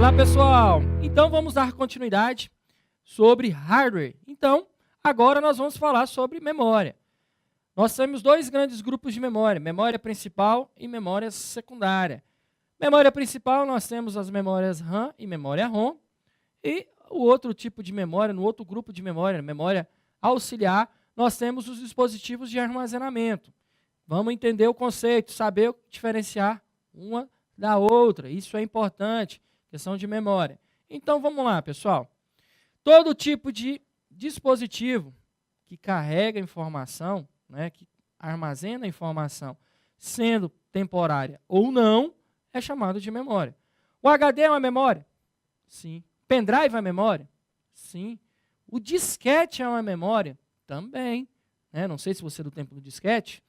Olá, pessoal! Então, vamos dar continuidade sobre hardware. Então, agora nós vamos falar sobre memória. Nós temos dois grandes grupos de memória, memória principal e memória secundária. Memória principal, nós temos as memórias RAM e memória ROM. E o outro tipo de memória, no outro grupo de memória, memória auxiliar, nós temos os dispositivos de armazenamento. Vamos entender o conceito, saber diferenciar uma da outra. Isso é importante, questão de memória. Então, vamos lá, pessoal. Todo tipo de dispositivo que carrega informação, né, que armazena informação, sendo temporária ou não, é chamado de memória. O HD é uma memória? Sim. Pendrive é uma memória? Sim. O disquete é uma memória? Também. Né? Não sei se você é do tempo do disquete.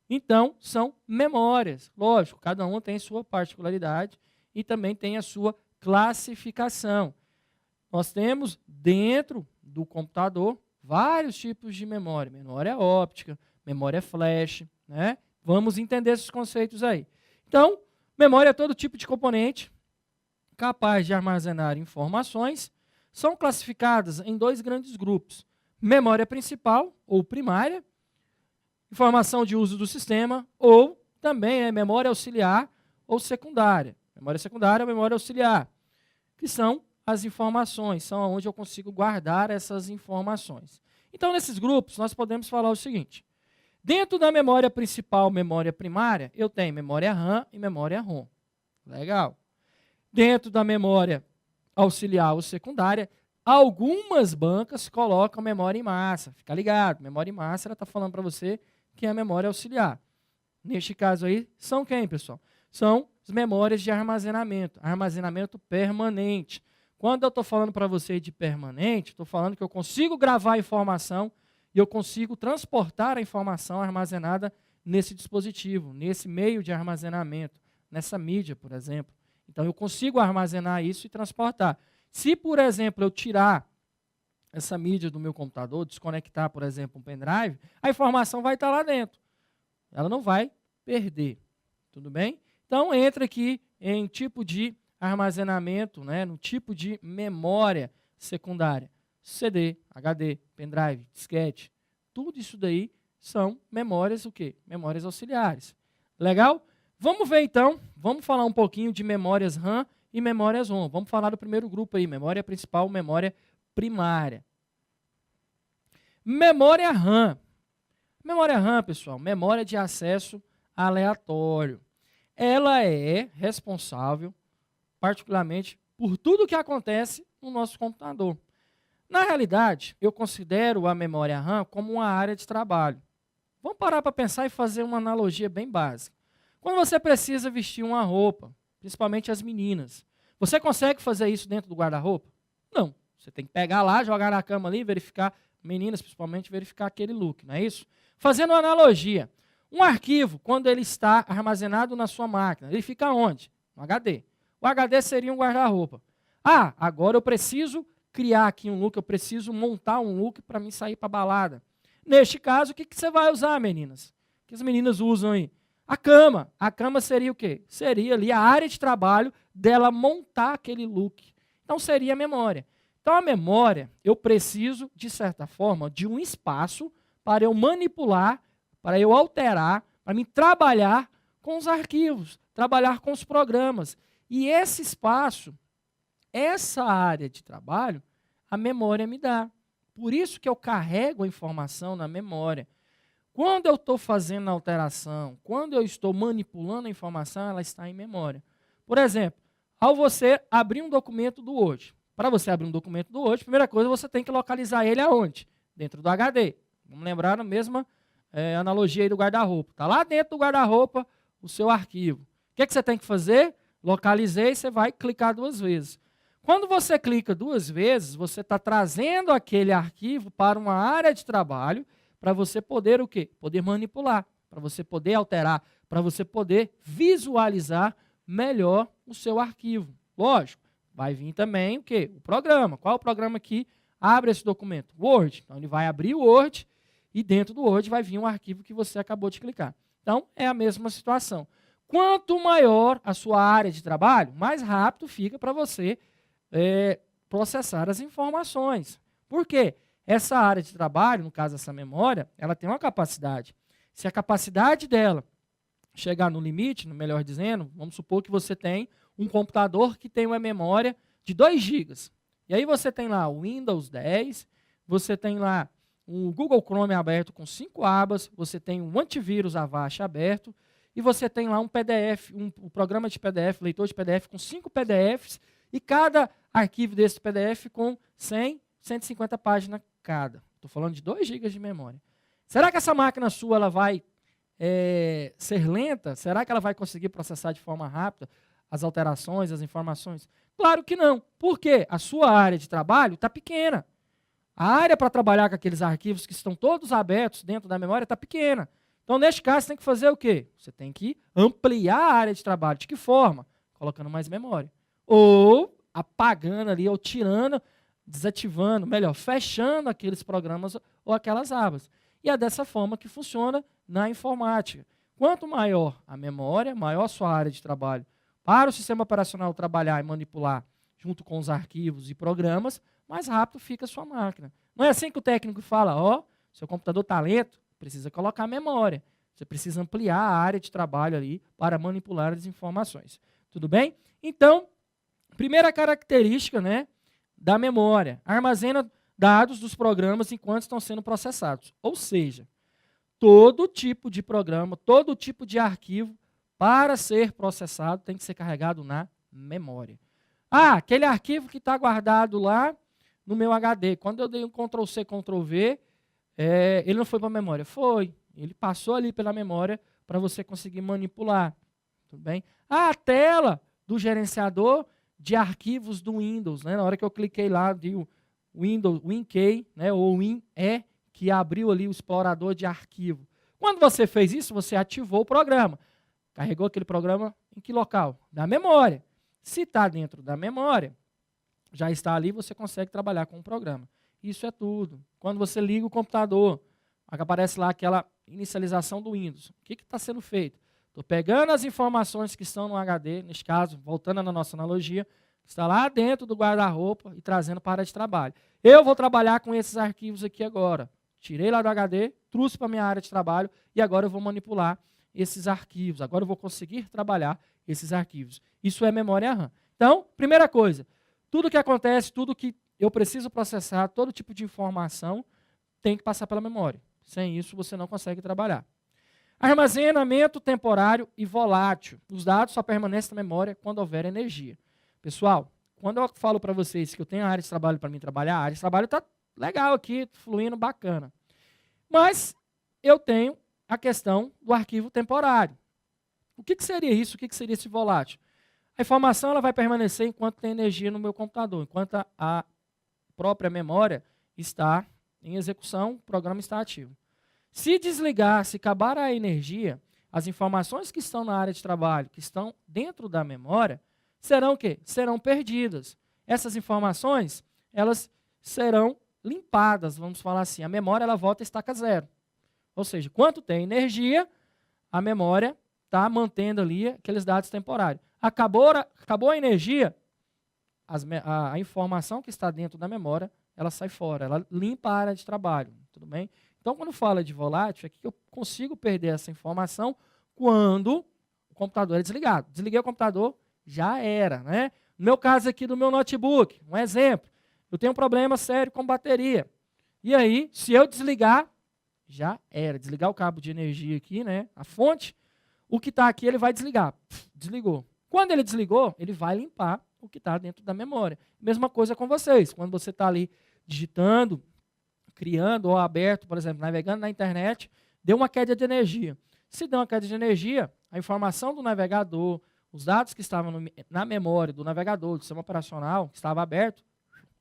Então, são memórias. Lógico, cada uma tem sua particularidade e também tem a sua classificação. Nós temos dentro do computador vários tipos de memória. Memória óptica, memória flash. Né? Vamos entender esses conceitos aí. Então, memória é todo tipo de componente capaz de armazenar informações. São classificadas em dois grandes grupos. Memória principal, ou primária, informação de uso do sistema, ou também memória auxiliar ou secundária. Memória secundária ou memória auxiliar, que são as informações, são onde eu consigo guardar essas informações. Então, nesses grupos, nós podemos falar o seguinte. Dentro da memória principal, memória primária, eu tenho memória RAM e memória ROM. Legal. Dentro da memória auxiliar ou secundária, algumas bancas colocam memória em massa. Fica ligado, memória em massa, ela está falando para você que é a memória auxiliar. Neste caso aí, são quem, pessoal? São as memórias de armazenamento permanente. Quando eu estou falando para você de permanente, estou falando que eu consigo gravar a informação e eu consigo transportar a informação armazenada nesse dispositivo, nesse meio de armazenamento, nessa mídia, por exemplo. Então, eu consigo armazenar isso e transportar. Se, por exemplo, eu tirar essa mídia do meu computador, desconectar, por exemplo, um pendrive, a informação vai estar lá dentro. Ela não vai perder. Tudo bem? Então, entra aqui em tipo de armazenamento, né, no tipo de memória secundária. CD, HD, pendrive, disquete, tudo isso daí são memórias o quê? Memórias auxiliares. Legal? Vamos ver então, vamos falar um pouquinho de memórias RAM e memórias ROM. Vamos falar do primeiro grupo aí, memória principal, memória primária. Memória RAM. Memória RAM, pessoal, memória de acesso aleatório. Ela é responsável, particularmente, por tudo que acontece no nosso computador. Na realidade, eu considero a memória RAM como uma área de trabalho. Vamos parar para pensar e fazer uma analogia bem básica. Quando você precisa vestir uma roupa, principalmente as meninas, você consegue fazer isso dentro do guarda-roupa? Não. Você tem que pegar lá, jogar na cama ali, verificar, meninas principalmente, verificar aquele look, não é isso? Fazendo uma analogia, um arquivo, quando ele está armazenado na sua máquina, ele fica onde? No HD. O HD seria um guarda-roupa. Ah, agora eu preciso criar aqui um look, eu preciso montar um look para mim sair para a balada. Neste caso, o que você vai usar, meninas? O que as meninas usam aí? A cama. A cama seria o quê? Seria ali a área de trabalho dela montar aquele look. Então, seria a memória. Então, a memória, eu preciso, de certa forma, de um espaço para eu manipular, para eu alterar, para me trabalhar com os arquivos, trabalhar com os programas. E esse espaço, essa área de trabalho, a memória me dá. Por isso que eu carrego a informação na memória. Quando eu estou fazendo a alteração, quando eu estou manipulando a informação, ela está em memória. Por exemplo, ao você abrir um documento do Word, para você abrir um documento do Word, a primeira coisa, você tem que localizar ele aonde? Dentro do HD. Vamos lembrar a mesma analogia aí do guarda-roupa. Está lá dentro do guarda-roupa o seu arquivo. O que você tem que fazer? Localizei, você vai clicar 2 vezes. Quando você clica 2 vezes, você está trazendo aquele arquivo para uma área de trabalho para você poder o quê? Poder manipular, para você poder alterar, para você poder visualizar melhor o seu arquivo. Lógico, vai vir também o quê? O programa. Qual é o programa que abre esse documento? Word. Então, ele vai abrir o Word e dentro do Word vai vir um arquivo que você acabou de clicar. Então, é a mesma situação. Quanto maior a sua área de trabalho, mais rápido fica para você processar as informações. Por quê? Essa área de trabalho, no caso essa memória, ela tem uma capacidade. Se a capacidade dela chegar no limite, melhor dizendo, vamos supor que você tem um computador que tem uma memória de 2 GB. E aí você tem lá o Windows 10, você tem lá o Google Chrome aberto com 5 abas, você tem um antivírus Avast aberto, e você tem lá um PDF, um programa de PDF, leitor de PDF com 5 PDFs, e cada arquivo desse PDF com 100, 150 páginas cada. Estou falando de 2 GB de memória. Será que essa máquina sua ela vai ser lenta? Será que ela vai conseguir processar de forma rápida as alterações, as informações? Claro que não. Por quê? A sua área de trabalho está pequena. A área para trabalhar com aqueles arquivos que estão todos abertos dentro da memória está pequena. Então, neste caso, você tem que fazer o quê? Você tem que ampliar a área de trabalho. De que forma? Colocando mais memória. Ou apagando ali, ou tirando, desativando, melhor, fechando aqueles programas ou aquelas abas. E é dessa forma que funciona na informática. Quanto maior a memória, maior a sua área de trabalho para o sistema operacional trabalhar e manipular junto com os arquivos e programas, mais rápido fica a sua máquina. Não é assim que o técnico fala, ó, seu computador está lento, precisa colocar memória. Você precisa ampliar a área de trabalho ali para manipular as informações. Tudo bem? Então, primeira característica, né, da memória, armazena dados dos programas enquanto estão sendo processados. Ou seja, todo tipo de programa, todo tipo de arquivo, para ser processado, tem que ser carregado na memória. Ah, aquele arquivo que está guardado lá no meu HD, quando eu dei um Ctrl+C, Ctrl+V, ele não foi para a memória. Foi. Ele passou ali pela memória para você conseguir manipular. Tudo bem? A tela do gerenciador de arquivos do Windows, né? Na hora que eu cliquei lá, de Windows, WinKey, né? Ou WinE, que abriu ali o explorador de arquivo. Quando você fez isso, você ativou o programa. Carregou aquele programa em que local? Na memória. Se está dentro da memória, já está ali, você consegue trabalhar com o programa. Isso é tudo. Quando você liga o computador, aparece lá aquela inicialização do Windows. O que está sendo feito? Estou pegando as informações que estão no HD, neste caso, voltando na nossa analogia, que está lá dentro do guarda-roupa e trazendo para a área de trabalho. Eu vou trabalhar com esses arquivos aqui agora. Tirei lá do HD, trouxe para a minha área de trabalho e agora eu vou manipular esses arquivos. Agora eu vou conseguir trabalhar esses arquivos. Isso é memória RAM. Então, primeira coisa, tudo que acontece, tudo que eu preciso processar, todo tipo de informação tem que passar pela memória. Sem isso, você não consegue trabalhar. Armazenamento temporário e volátil. Os dados só permanecem na memória quando houver energia. Pessoal, quando eu falo para vocês que eu tenho a área de trabalho para mim trabalhar, a área de trabalho está legal aqui, fluindo bacana. Mas eu tenho a questão do arquivo temporário. O que seria isso? O que seria esse volátil? A informação ela vai permanecer enquanto tem energia no meu computador, enquanto a própria memória está em execução, o programa está ativo. Se desligar, se acabar a energia, as informações que estão na área de trabalho, que estão dentro da memória, serão o quê? Serão perdidas. Essas informações, elas serão limpadas, vamos falar assim. A memória ela volta a estaca zero. Ou seja, quanto tem energia, a memória está mantendo ali aqueles dados temporários. Acabou a energia, a informação que está dentro da memória, ela sai fora, ela limpa a área de trabalho, tudo bem? Então, quando fala de volátil, é que eu consigo perder essa informação quando o computador é desligado. Desliguei o computador, já era, né? No meu caso aqui do meu notebook, um exemplo, eu tenho um problema sério com bateria. E aí, se eu desligar, já era. Desligar o cabo de energia aqui, né? A fonte, o que está aqui ele vai desligar. Desligou. Quando ele desligou, ele vai limpar o que está dentro da memória. Mesma coisa com vocês. Quando você está ali digitando, criando ou aberto, por exemplo, navegando na internet, deu uma queda de energia. Se deu uma queda de energia, a informação do navegador, os dados que estavam na memória do navegador, do sistema operacional, que estava aberto,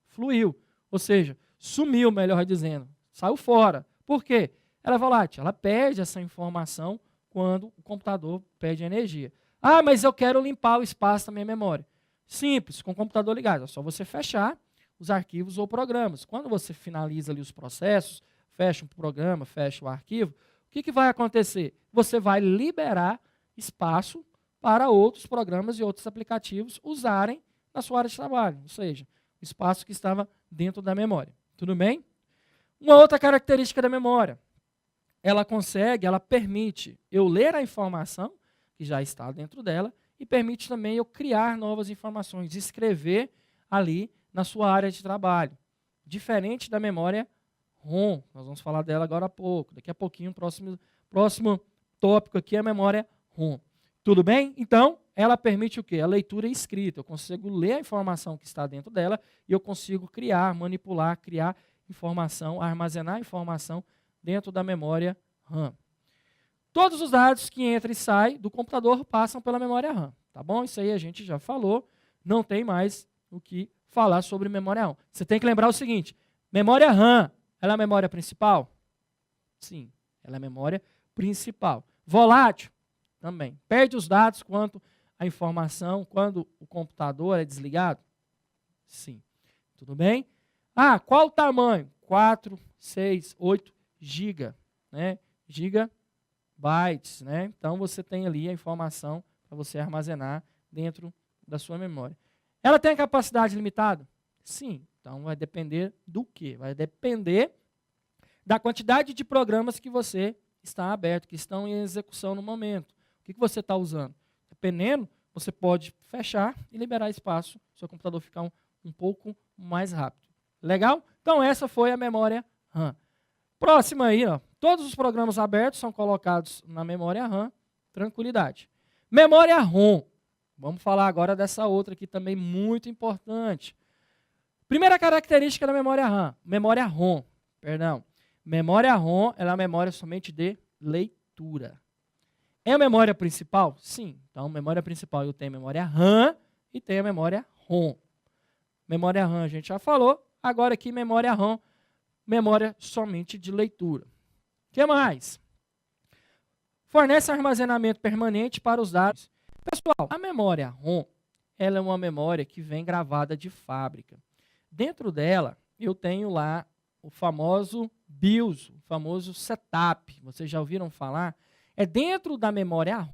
fluiu. Ou seja, sumiu, melhor dizendo. Saiu fora. Por quê? Ela é volátil. Ela perde essa informação quando o computador perde energia. Ah, mas eu quero limpar o espaço da minha memória. Simples, com o computador ligado. É só você fechar os arquivos ou programas. Quando você finaliza ali os processos, fecha um programa, fecha o arquivo, o que vai acontecer? Você vai liberar espaço para outros programas e outros aplicativos usarem na sua área de trabalho, ou seja, o espaço que estava dentro da memória. Tudo bem? Uma outra característica da memória, ela permite eu ler a informação que já está dentro dela e permite também eu criar novas informações, escrever ali na sua área de trabalho. Diferente da memória ROM, nós vamos falar dela agora há pouco. Daqui a pouquinho, o próximo tópico aqui é a memória ROM. Tudo bem? Então, ela permite o quê? A leitura e escrita. Eu consigo ler a informação que está dentro dela e eu consigo criar, manipular, criar informação, armazenar informação dentro da memória RAM. Todos os dados que entram e saem do computador passam pela memória RAM. Tá bom? Isso aí a gente já falou. Não tem mais o que falar sobre memória RAM. Você tem que lembrar o seguinte, memória RAM, ela é a memória principal? Sim, ela é a memória principal. Volátil? Também. Perde os dados quando a informação, quando o computador é desligado? Sim. Tudo bem? Ah, qual o tamanho? 4, 6, 8 GB, né? Gigabytes, né? Então você tem ali a informação para você armazenar dentro da sua memória. Ela tem a capacidade limitada? Sim. Então vai depender do quê? Vai depender da quantidade de programas que você está aberto, que estão em execução no momento. O que você está usando? Dependendo, você pode fechar e liberar espaço, seu computador ficar um pouco mais rápido. Legal? Então essa foi a memória RAM. Próxima aí, ó, todos os programas abertos são colocados na memória RAM, tranquilidade. Memória ROM. Vamos falar agora dessa outra aqui também muito importante. Primeira característica da memória RAM, memória ROM, perdão. Memória ROM, ela é a memória somente de leitura. É a memória principal? Sim. Então, memória principal eu tenho a memória RAM e tenho a memória ROM. Memória RAM a gente já falou, agora aqui memória ROM, memória somente de leitura. O que mais? Fornece armazenamento permanente para os dados. Pessoal, a memória ROM, ela é uma memória que vem gravada de fábrica. Dentro dela, eu tenho lá o famoso BIOS, o famoso setup. Vocês já ouviram falar? É dentro da memória ROM.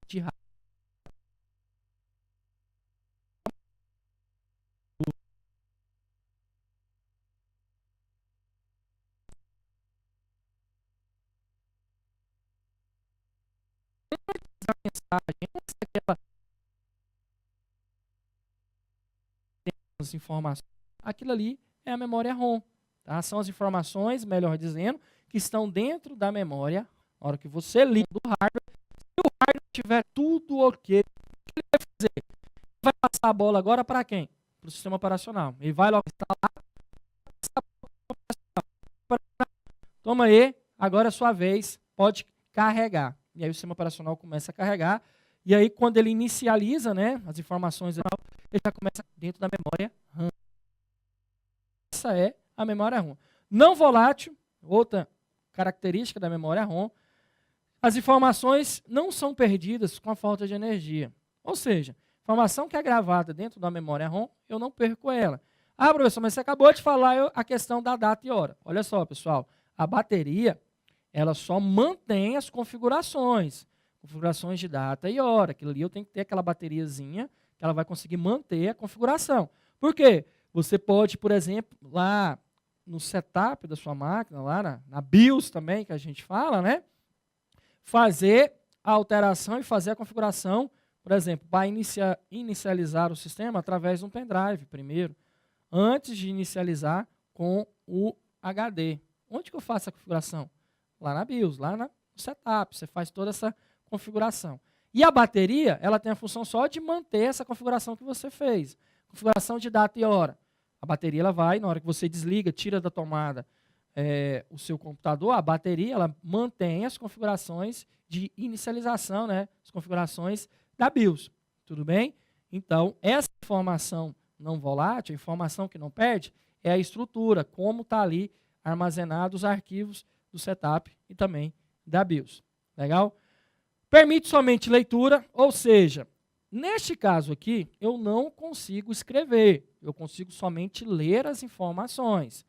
De mensagem, as informações. Aquilo ali é a memória ROM. Tá? São as informações, melhor dizendo, que estão dentro da memória. Na hora que você liga do hardware, se o hardware tiver tudo ok, o que ele vai fazer? Ele vai passar a bola agora para quem? Para o sistema operacional. Ele vai logo instalar. Toma aí, agora é sua vez, pode carregar. E aí o sistema operacional começa a carregar. E aí, quando ele inicializa, né, as informações, ele já começa dentro da memória RAM. Essa é a memória ROM. Não volátil, outra característica da memória ROM, as informações não são perdidas com a falta de energia. Ou seja, informação que é gravada dentro da memória ROM, eu não perco ela. Ah, professor, mas você acabou de falar a questão da data e hora. Olha só, pessoal, a bateria, ela só mantém as configurações de data e hora. Aquilo ali eu tenho que ter aquela bateriazinha que ela vai conseguir manter a configuração. Por quê? Você pode, por exemplo, lá no setup da sua máquina, lá na BIOS também, que a gente fala, né? Fazer a alteração e fazer a configuração, por exemplo, para inicializar o sistema através de um pendrive primeiro, antes de inicializar com o HD. Onde que eu faço a configuração? Lá na BIOS, lá no setup, você faz toda essa configuração. E a bateria, ela tem a função só de manter essa configuração que você fez. Configuração de data e hora. A bateria, ela vai, na hora que você desliga, tira da tomada o seu computador, a bateria, ela mantém as configurações de inicialização, né? As configurações da BIOS. Tudo bem? Então, essa informação não volátil, a informação que não perde, é a estrutura, como está ali armazenar os arquivos do setup e também da BIOS. Legal? Permite somente leitura, ou seja, neste caso aqui, eu não consigo escrever, eu consigo somente ler as informações.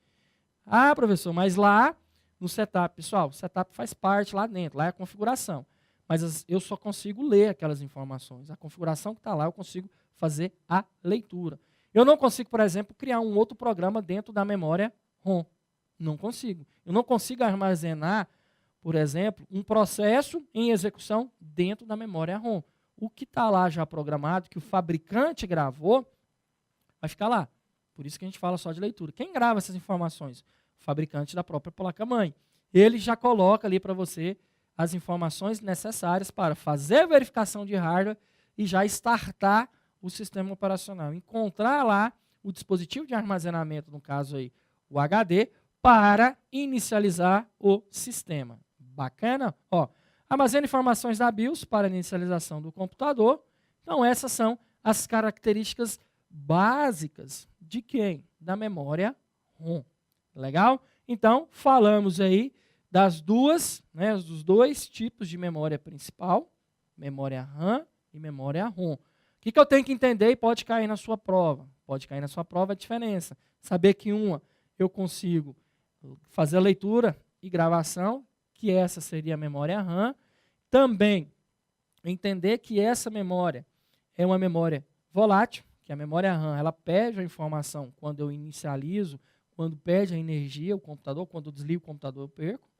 Ah, professor, mas lá no setup, pessoal, o setup faz parte lá dentro, lá é a configuração. Mas eu só consigo ler aquelas informações. A configuração que está lá, eu consigo fazer a leitura. Eu não consigo, por exemplo, criar um outro programa dentro da memória ROM. Não consigo. Eu não consigo armazenar, por exemplo, um processo em execução dentro da memória ROM. O que está lá já programado, que o fabricante gravou, vai ficar lá. Por isso que a gente fala só de leitura. Quem grava essas informações? O fabricante da própria placa-mãe. Ele já coloca ali para você as informações necessárias para fazer a verificação de hardware e já startar o sistema operacional. Encontrar lá o dispositivo de armazenamento, no caso aí, o HD, para inicializar o sistema. Bacana? Ó, armazena informações da BIOS para inicialização do computador. Então, essas são as características básicas de quem? Da memória ROM. Legal? Então, falamos aí dos dois tipos de memória principal, memória RAM e memória ROM. O que eu tenho que entender e pode cair na sua prova? Pode cair na sua prova a diferença. Saber que uma eu consigo fazer a leitura e gravação, que essa seria a memória RAM. Também entender que essa memória é uma memória volátil, que a memória RAM ela perde a informação quando eu inicializo, quando perde a energia, o computador, quando eu desligo o computador eu perco.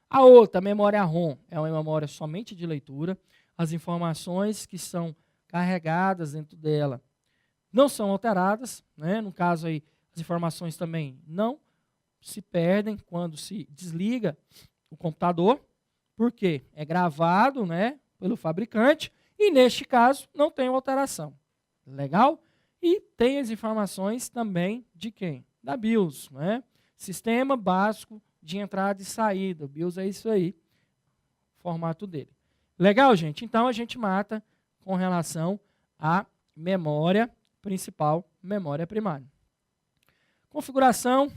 A outra, a memória ROM, é uma memória somente de leitura. As informações que são carregadas dentro dela não são alteradas, né? No caso aí, as informações também não se perdem quando se desliga o computador, porque é gravado, né, pelo fabricante e, neste caso, não tem alteração. Legal? E tem as informações também de quem? Da BIOS, né? Sistema básico de entrada e saída. O BIOS é isso aí, formato dele. Legal, gente? Então, a gente mata com relação à memória principal, memória primária. Configuração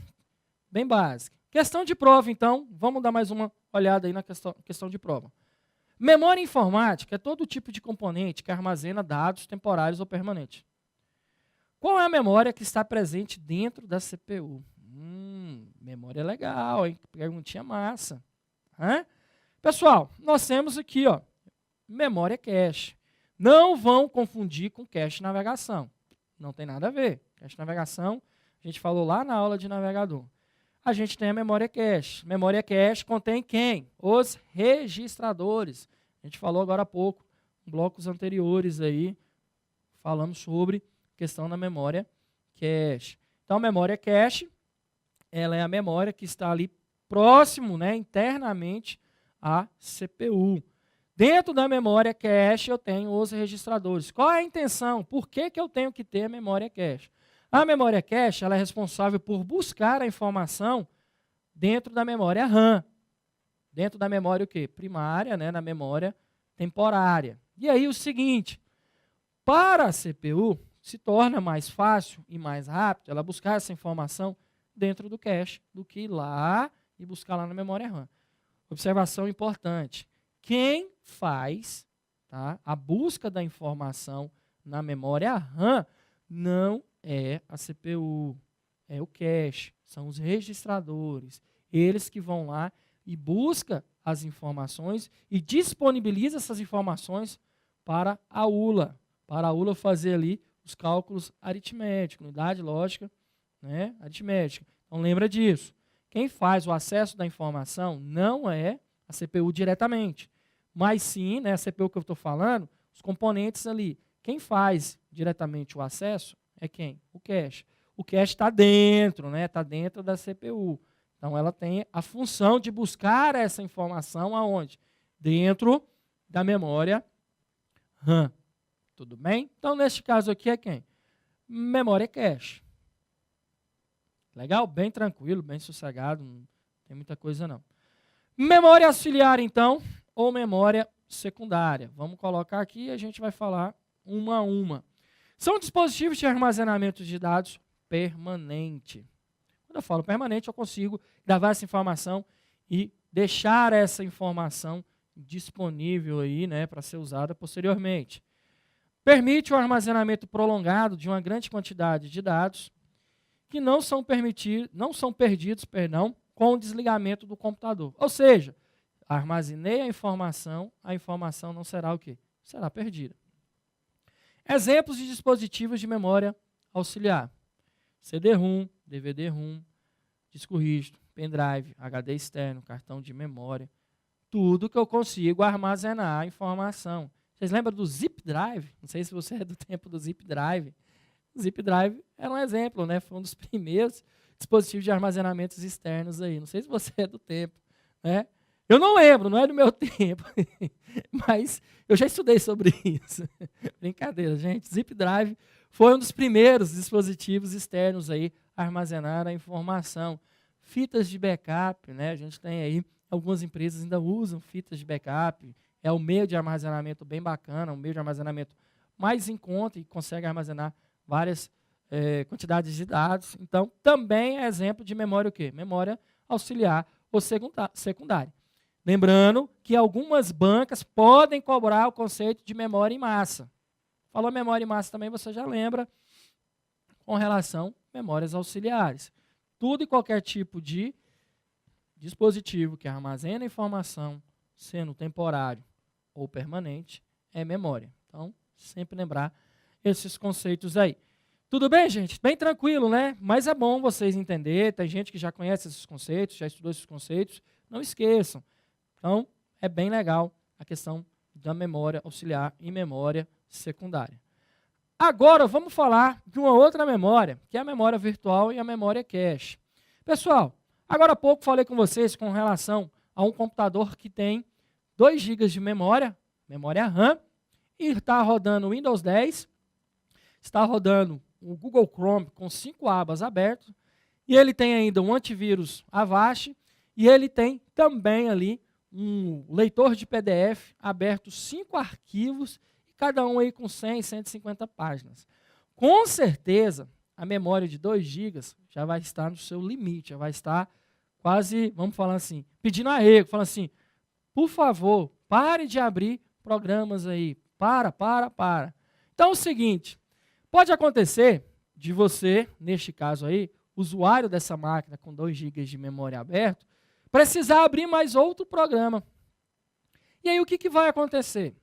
bem básica. Questão de prova, então, vamos dar mais uma olhada aí na questão de prova. Memória informática é todo tipo de componente que armazena dados temporários ou permanentes. Qual é a memória que está presente dentro da CPU? Memória legal, hein? Perguntinha massa. Pessoal, nós temos aqui, ó, memória cache. Não vão confundir com cache navegação. Não tem nada a ver. Cache navegação, a gente falou lá na aula de navegador. A gente tem a memória cache. Memória cache contém quem? Os registradores. A gente falou agora há pouco, em blocos anteriores aí, falamos sobre questão da memória cache. Então, a memória cache, ela é a memória que está ali próximo, né, internamente à CPU. Dentro da memória cache, eu tenho os registradores. Qual é a intenção? Por que eu tenho que ter a memória cache? A memória cache ela é responsável por buscar a informação dentro da memória RAM. Dentro da memória o quê? Primária, né, na memória temporária. E aí o seguinte, para a CPU, se torna mais fácil e mais rápido ela buscar essa informação dentro do cache do que ir lá e buscar lá na memória RAM. Observação importante. Quem faz, tá, a busca da informação na memória RAM não é a CPU, é o cache, são os registradores. Eles que vão lá e buscam as informações e disponibilizam essas informações para a ULA fazer ali os cálculos aritméticos, unidade lógica, né, aritmética. Então lembra disso. Quem faz o acesso da informação não é a CPU diretamente, mas sim, né, a CPU que eu estou falando, os componentes ali. Quem faz diretamente o acesso é quem? O cache. O cache está dentro, né, está dentro da CPU. Então ela tem a função de buscar essa informação aonde? Dentro da memória RAM. Tudo bem? Então, neste caso aqui é quem? Memória cache. Legal? Bem tranquilo, bem sossegado, não tem muita coisa não. Memória auxiliar, então, ou memória secundária. Vamos colocar aqui e a gente vai falar uma a uma. São dispositivos de armazenamento de dados permanente. Quando eu falo permanente, eu consigo gravar essa informação e deixar essa informação disponível aí, né, para ser usada posteriormente. Permite o armazenamento prolongado de uma grande quantidade de dados que não são perdidos, com o desligamento do computador. Ou seja, armazenei a informação não será o quê? Será perdida. Exemplos de dispositivos de memória auxiliar. CD-ROM, DVD-ROM, disco rígido, pendrive, HD externo, cartão de memória. Tudo que eu consigo armazenar a informação. Vocês lembram do Zip Drive? Não sei se você é do tempo do Zip Drive. O Zip Drive era um exemplo, né? Foi um dos primeiros dispositivos de armazenamentos externos aí. Não sei se você é do tempo, né? Eu não lembro, não é do meu tempo, mas eu já estudei sobre isso. Brincadeira, gente. Zip Drive foi um dos primeiros dispositivos externos aí a armazenar a informação. Fitas de backup, né? A gente tem aí, algumas empresas ainda usam fitas de backup. É um meio de armazenamento bem bacana, um meio de armazenamento mais em conta e consegue armazenar várias quantidades de dados. Então, também é exemplo de memória o quê? Memória auxiliar ou secundária. Lembrando que algumas bancas podem cobrar o conceito de memória em massa. Falou memória em massa também, você já lembra com relação a memórias auxiliares. Tudo e qualquer tipo de dispositivo que armazena informação, sendo temporário ou permanente, é memória. Então, sempre lembrar esses conceitos aí. Tudo bem, gente? Bem tranquilo, né? Mas é bom vocês entenderem. Tem gente que já conhece esses conceitos, já estudou esses conceitos. Não esqueçam. Então, é bem legal a questão da memória auxiliar e memória secundária. Agora, vamos falar de uma outra memória, que é a memória virtual e a memória cache. Pessoal, agora há pouco falei com vocês com relação a um computador que tem 2 GB de memória RAM, e está rodando o Windows 10, está rodando o Google Chrome com 5 abas abertas, e ele tem ainda um antivírus Avast, e ele tem também ali um leitor de PDF aberto, 5 arquivos, cada um aí com 100, 150 páginas. Com certeza, a memória de 2 GB já vai estar no seu limite, já vai estar quase, vamos falar assim, pedindo arrego, falando assim, por favor, pare de abrir programas aí, para. Então é o seguinte, pode acontecer de você, neste caso aí, usuário dessa máquina com 2 GB de memória aberta, precisar abrir mais outro programa. E aí o que vai acontecer?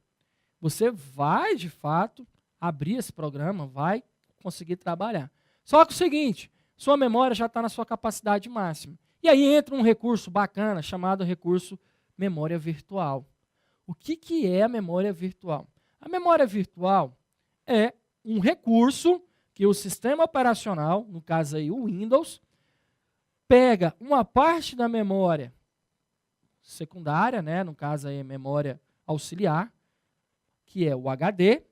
Você vai, de fato, abrir esse programa, vai conseguir trabalhar. Só que o seguinte, sua memória já está na sua capacidade máxima. E aí entra um recurso bacana chamado recurso memória virtual. O que é a memória virtual? A memória virtual é um recurso que o sistema operacional, no caso aí o Windows, pega uma parte da memória secundária, né, no caso aí a memória auxiliar, que é o HD,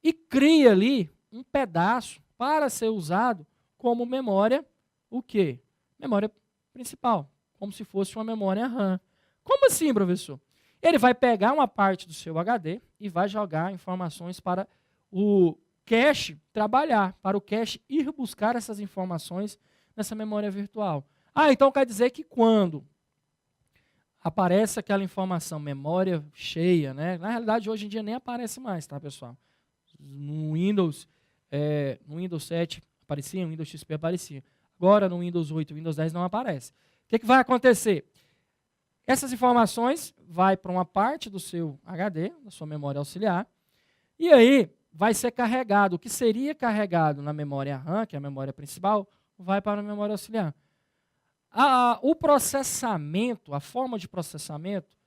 e cria ali um pedaço para ser usado como memória, o quê? Memória principal, como se fosse uma memória RAM. Como assim, professor? Ele vai pegar uma parte do seu HD e vai jogar informações para o cache trabalhar, para o cache ir buscar essas informações nessa memória virtual. Então quer dizer que quando aparece aquela informação, memória cheia, né? Na realidade, hoje em dia nem aparece mais, tá, pessoal? No Windows 7 aparecia, no Windows XP aparecia. Agora, no Windows 8 e Windows 10 não aparece. O que vai acontecer? Essas informações vai para uma parte do seu HD, da sua memória auxiliar, e aí vai ser carregado. O que seria carregado na memória RAM, que é a memória principal, vai para a memória auxiliar. O processamento, a forma de processamento,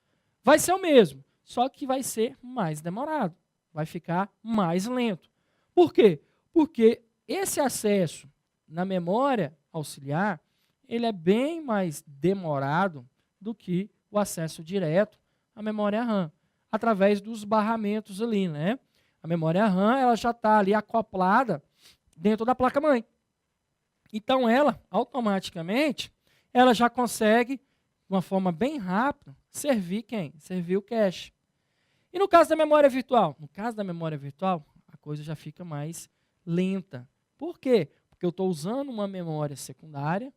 vai ser o mesmo, só que vai ser mais demorado, vai ficar mais lento. Por quê? Porque esse acesso na memória auxiliar, ele é bem mais demorado do que o acesso direto à memória RAM, através dos barramentos ali, né? A memória RAM, ela já está ali acoplada dentro da placa-mãe. Então, ela, automaticamente, ela já consegue, de uma forma bem rápida, servir quem? Servir o cache. E no caso da memória virtual? No caso da memória virtual, a coisa já fica mais lenta. Por quê? Porque eu estou usando uma memória secundária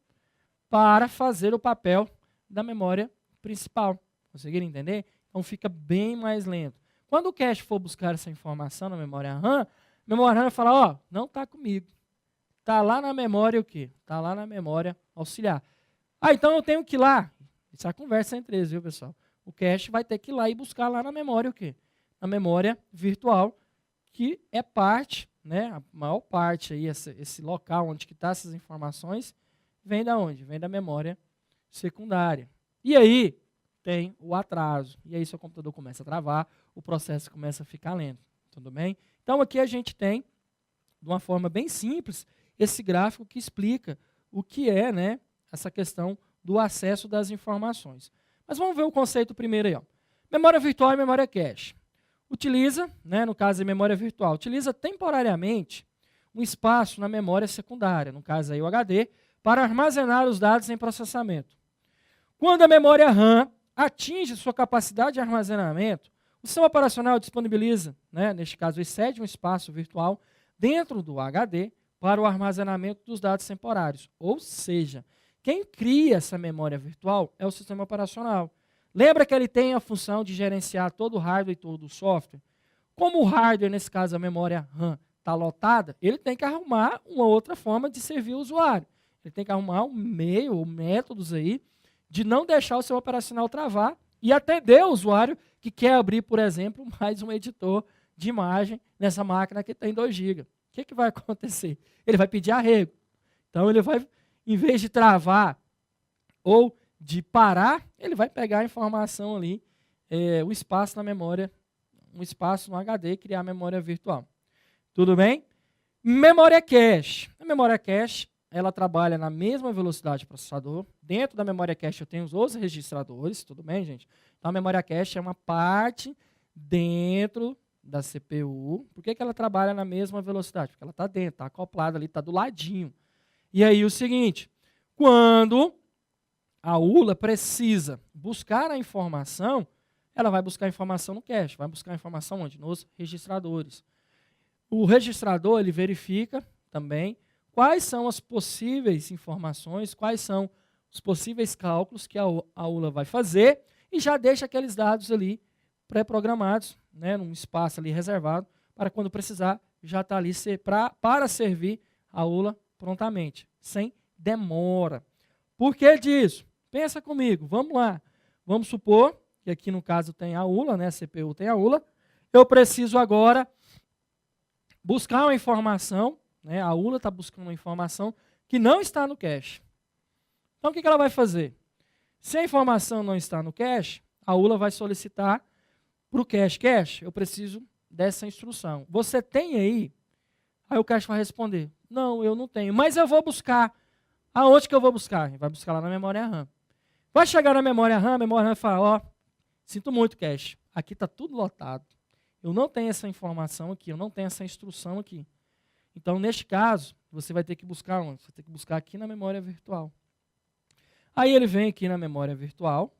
para fazer o papel da memória principal. Conseguiram entender? Então fica bem mais lento. Quando o cache for buscar essa informação na memória RAM, a memória RAM vai falar, ó, não está comigo. Está lá na memória o quê? Está lá na memória auxiliar. Ah, então eu tenho que ir lá. Isso é a conversa entre eles, viu, pessoal? O cache vai ter que ir lá e buscar lá na memória o quê? Na memória virtual, que é parte, né, a maior parte aí, esse local onde que estão essas informações, vem da onde? Vem da memória secundária. E aí tem o atraso. E aí seu computador começa a travar, o processo começa a ficar lento. Tudo bem? Então aqui a gente tem, de uma forma bem simples, esse gráfico que explica o que é, né, essa questão do acesso das informações. Mas vamos ver o conceito primeiro aí. Ó. Memória virtual e memória cache. Utiliza, né, no caso de memória virtual, utiliza temporariamente um espaço na memória secundária, no caso aí o HD, para armazenar os dados em processamento. Quando a memória RAM atinge sua capacidade de armazenamento, o sistema operacional disponibiliza, né, neste caso, excede um espaço virtual dentro do HD para o armazenamento dos dados temporários. Ou seja, quem cria essa memória virtual é o sistema operacional. Lembra que ele tem a função de gerenciar todo o hardware e todo o software? Como o hardware, nesse caso a memória RAM, está lotada, ele tem que arrumar uma outra forma de servir o usuário. Ele tem que arrumar um meio ou métodos aí de não deixar o seu operacional travar e atender o usuário que quer abrir, por exemplo, mais um editor de imagem nessa máquina que tem 2 GB. O que vai acontecer? Ele vai pedir arrego. Então, ele vai, em vez de travar ou de parar, ele vai pegar a informação ali, o espaço na memória, um espaço no HD e criar a memória virtual. Tudo bem? Memória cache. A memória cache, ela trabalha na mesma velocidade do processador. Dentro da memória cache eu tenho os registradores, tudo bem, gente? Então a memória cache é uma parte dentro da CPU. Por que ela trabalha na mesma velocidade? Porque ela está dentro, está acoplada ali, está do ladinho. E aí o seguinte, quando a ULA precisa buscar a informação, ela vai buscar a informação no cache. Vai buscar a informação onde? Nos registradores. O registrador, ele verifica também quais são as possíveis informações, quais são os possíveis cálculos que a ULA vai fazer e já deixa aqueles dados ali pré-programados, né, num espaço ali reservado, para quando precisar, já está ali para servir a ULA prontamente, sem demora. Por que disso? Pensa comigo, vamos lá. Vamos supor que aqui no caso tem a ULA, né, a CPU tem a ULA, eu preciso agora buscar uma informação, né, a ULA está buscando uma informação que não está no cache. Então, o que ela vai fazer? Se a informação não está no cache, a ULA vai solicitar para o cache, eu preciso dessa instrução. Você tem aí? Aí o cache vai responder, não, eu não tenho, mas eu vou buscar. Aonde que eu vou buscar? Vai buscar lá na memória RAM. Vai chegar na memória RAM, a memória RAM vai falar, ó, sinto muito, cache, aqui está tudo lotado. Eu não tenho essa informação aqui, eu não tenho essa instrução aqui. Então, neste caso, você vai ter que buscar onde? Você vai ter que buscar aqui na memória virtual. Aí ele vem aqui na memória virtual,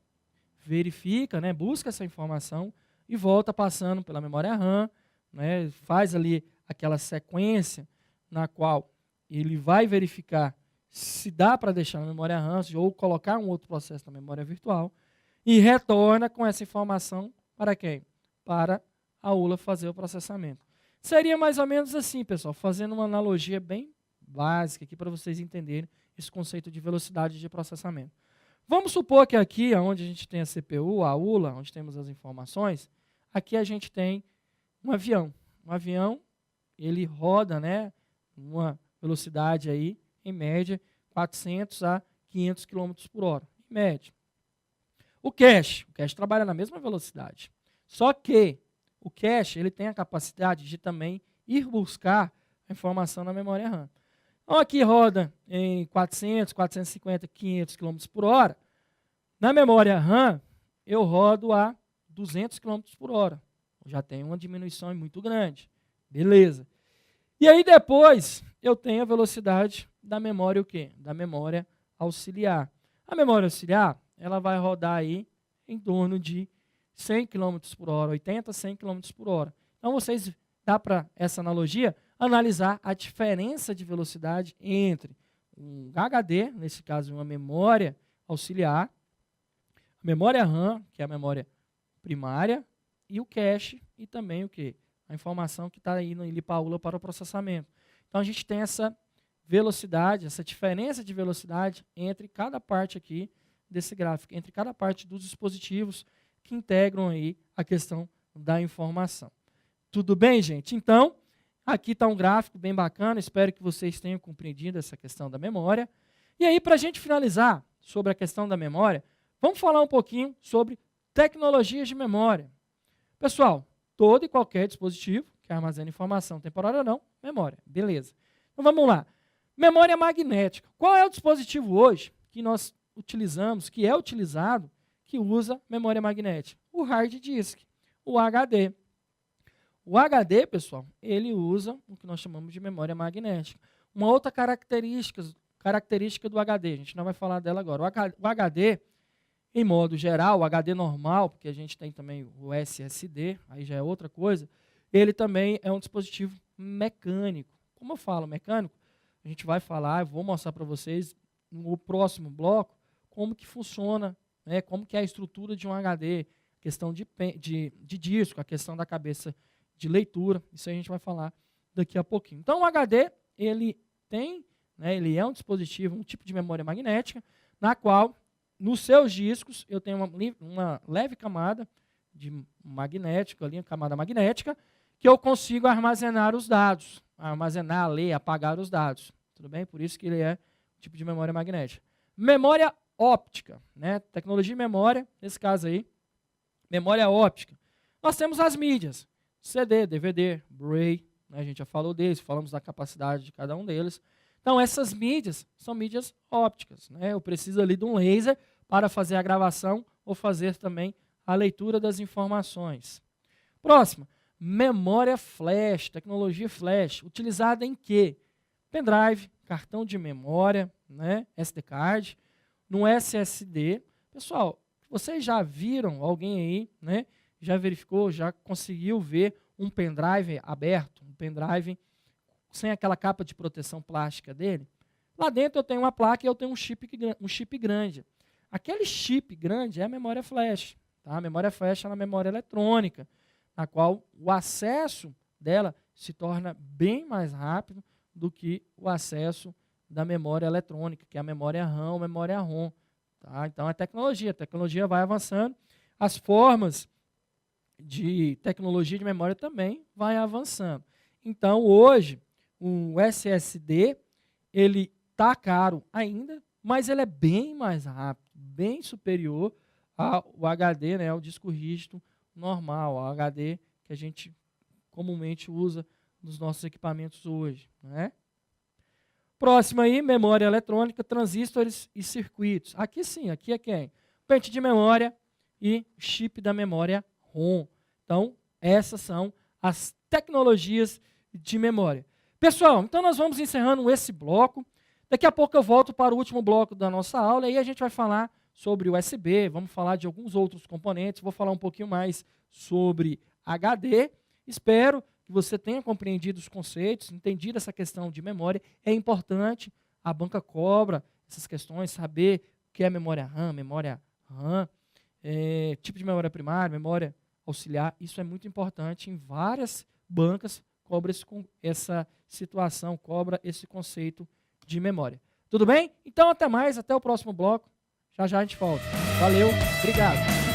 verifica, né, busca essa informação e volta passando pela memória RAM, né, faz ali aquela sequência na qual ele vai verificar se dá para deixar na memória RAM ou colocar um outro processo na memória virtual e retorna com essa informação para quem? Para a ULA fazer o processamento. Seria mais ou menos assim, pessoal, fazendo uma analogia bem básica aqui para vocês entenderem esse conceito de velocidade de processamento. Vamos supor que aqui, onde a gente tem a CPU, a ULA, onde temos as informações, aqui a gente tem um avião. Um avião, ele roda, né, uma velocidade aí, em média, 400 a 500 km por hora, em média. O cache trabalha na mesma velocidade, só que o cache ele tem a capacidade de também ir buscar a informação na memória RAM. Então, aqui roda em 400, 450, 500 km por hora. Na memória RAM, eu rodo a 200 km por hora. Já tem uma diminuição muito grande. Beleza. E aí, depois, eu tenho a velocidade da memória o quê? Da memória auxiliar. A memória auxiliar, ela vai rodar aí em torno de 100 km por hora, 80, 100 km por hora. Então, vocês, dá para essa analogia, analisar a diferença de velocidade entre um HD, nesse caso uma memória auxiliar, a memória RAM, que é a memória primária, e o cache, e também o quê? A informação que está aí no ILI-PAULA para o processamento. Então a gente tem essa velocidade, essa diferença de velocidade entre cada parte aqui desse gráfico, entre cada parte dos dispositivos que integram aí a questão da informação. Tudo bem, gente? Então, aqui está um gráfico bem bacana, espero que vocês tenham compreendido essa questão da memória. E aí, para a gente finalizar sobre a questão da memória, vamos falar um pouquinho sobre tecnologias de memória. Pessoal, todo e qualquer dispositivo que armazena informação temporária ou não, memória, beleza. Então vamos lá. Memória magnética. Qual é o dispositivo hoje que nós utilizamos, que é utilizado, que usa memória magnética? O hard disk, o HD. O HD, pessoal, ele usa o que nós chamamos de memória magnética. Uma outra característica do HD, a gente não vai falar dela agora. O HD, em modo geral, o HD normal, porque a gente tem também o SSD, aí já é outra coisa, ele também é um dispositivo mecânico. Como eu falo mecânico, a gente vai falar, eu vou mostrar para vocês no próximo bloco como que funciona, né, como que é a estrutura de um HD, questão de disco, a questão da cabeça de leitura, isso a gente vai falar daqui a pouquinho. Então o HD, ele tem, né, ele é um dispositivo, um tipo de memória magnética, na qual, nos seus discos, eu tenho uma leve camada de magnético, ali, uma camada magnética, que eu consigo armazenar os dados, armazenar, ler, apagar os dados. Tudo bem? Por isso que ele é um tipo de memória magnética. Memória óptica, né? Tecnologia de memória, nesse caso aí, memória óptica. Nós temos as mídias, CD, DVD, Blu-ray, né? A gente já falou deles, falamos da capacidade de cada um deles. Então, essas mídias são mídias ópticas, né? Eu preciso ali de um laser para fazer a gravação ou fazer também a leitura das informações. Próxima, memória flash, tecnologia flash, utilizada em quê? Pendrive, cartão de memória, né? SD card, no SSD. Pessoal, vocês já viram alguém aí, né? Já verificou, já conseguiu ver um pendrive aberto, um pendrive sem aquela capa de proteção plástica dele? Lá dentro eu tenho uma placa e eu tenho um chip grande. Aquele chip grande é a memória flash. Tá? A memória flash é uma memória eletrônica, na qual o acesso dela se torna bem mais rápido do que o acesso da memória eletrônica, que é a memória RAM ou memória ROM. Tá? Então, a tecnologia vai avançando, as formas de tecnologia de memória também vai avançando. Então, hoje, o SSD, ele está caro ainda, mas ele é bem mais rápido, bem superior ao HD, né, ao disco rígido normal, ao HD que a gente comumente usa nos nossos equipamentos hoje. Né? Próximo aí, memória eletrônica, transistores e circuitos. Aqui sim, aqui é quem? Pente de memória e chip da memória ROM. Então, essas são as tecnologias de memória. Pessoal, então nós vamos encerrando esse bloco. Daqui a pouco eu volto para o último bloco da nossa aula e aí a gente vai falar sobre USB, vamos falar de alguns outros componentes, vou falar um pouquinho mais sobre HD. Espero que você tenha compreendido os conceitos, entendido essa questão de memória. É importante, a banca cobra essas questões, saber o que é memória RAM, tipo de memória primária, memória auxiliar. Isso é muito importante. Em várias bancas cobra essa situação, cobra esse conceito de memória. Tudo bem? Então, até mais, até o próximo bloco. Já já a gente volta. Valeu, obrigado.